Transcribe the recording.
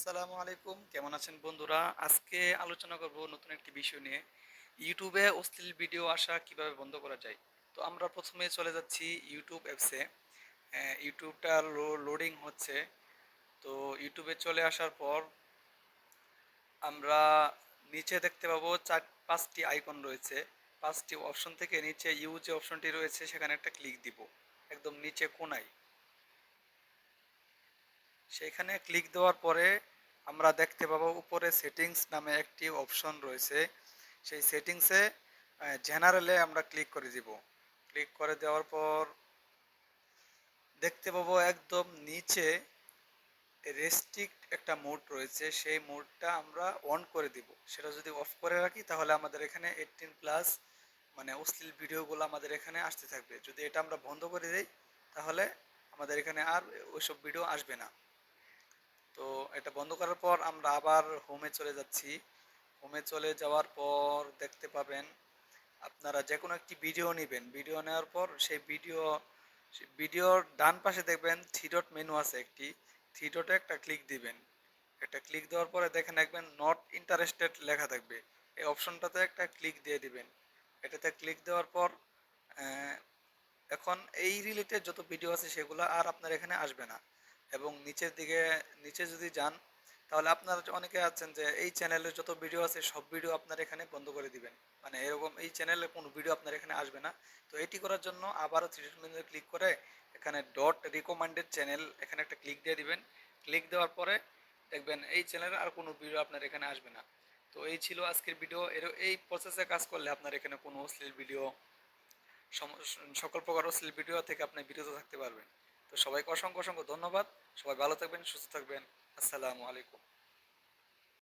আসসালামু আলাইকুম, কেমন আছেন বন্ধুরা? আজকে আলোচনা করব নতুন একটি বিষয় নিয়ে। ইউটিউবে অশ্লীল ভিডিও আসা কিভাবে বন্ধ করা যায়। তো আমরা প্রথমে চলে যাচ্ছি ইউটিউব অ্যাপসে। ইউটিউবটা লোডিং হচ্ছে। তো ইউটিউবে চলে আসার পর আমরা নিচে দেখতে পাবো ৫টি আইকন রয়েছে। ৫টি অপশন থেকে নিচে ইউ যে অপশনটি রয়েছে সেখানে একটা ক্লিক দিব। একদম নিচে কোণায়। সেইখানে ক্লিক দেওয়ার পরে আমরা দেখতে পাবো উপরে সেটিংস নামে একটি অপশন রয়েছে। সেই সেটিংসে জেনারেলে আমরা ক্লিক করে দিব। ক্লিক করে দেওয়ার পর দেখতে পাবো একদম নিচে রেস্ট্রিক্ট একটা মোড রয়েছে, সেই মোডটা আমরা অন করে দিব। সেটা যদি অফ করে রাখি তাহলে আমাদের এখানে 18+ মানে অশ্লীল ভিডিওগুলো আমাদের এখানে আসতে থাকবে। যদি এটা আমরা বন্ধ করে দিই তাহলে আমাদের এখানে আর ওইসব ভিডিও আসবে না। তো এটা বন্ধ করার পর আমরা আবার হোমে চলে যাচ্ছি। হোমে চলে যাওয়ার পর দেখতে পাবেন আপনারা যে কোনো একটি ভিডিও নেবেন। ভিডিও নেওয়ার পর সেই ভিডিওর ডান পাশে দেখবেন থ্রি ডট মেনু আছে একটি। থ্রি ডটে একটা ক্লিক দিবেন। একটা ক্লিক দেওয়ার পরে দেখেন একবেন নট ইন্টারেস্টেড লেখা থাকবে। এই অপশনটাতে একটা ক্লিক দিয়ে দিবেন। এটাতে ক্লিক দেওয়ার পর আহ, এখন এই রিলেটেড যত ভিডিও আছে সেগুলো আর আপনার এখানে আসবে না। এবং নিচের দিকে নিচে যদি যান তাহলে আপনারা অনেকে আছেন যে এই চ্যানেলে যত ভিডিও আছে সব ভিডিও আপনার এখানে বন্ধ করে দিবেন, মানে এরকম এই চ্যানেলে কোনো ভিডিও আপনার এখানে আসবে না। তো এটি করার জন্য আবারও থ্রি ডট মেনুতে ক্লিক করে এখানে ডট রিকমেন্ডেড চ্যানেল এখানে একটা ক্লিক দিয়ে দিবেন। ক্লিক দেওয়ার পরে দেখবেন এই চ্যানেলে আর কোনো ভিডিও আপনার এখানে আসবে না। তো এই ছিল আজকের ভিডিও। এই প্রসেসে কাজ করলে আপনার এখানে কোনো অশ্লীল ভিডিও সকল প্রকার অশ্লীল ভিডিও থেকে আপনি বিরত থাকতে পারবেন। তো সবাইকে অসংখ্য অসংখ্য ধন্যবাদ। সবাই ভালো থাকবেন, সুস্থ থাকবেন। আসসালামু আলাইকুম।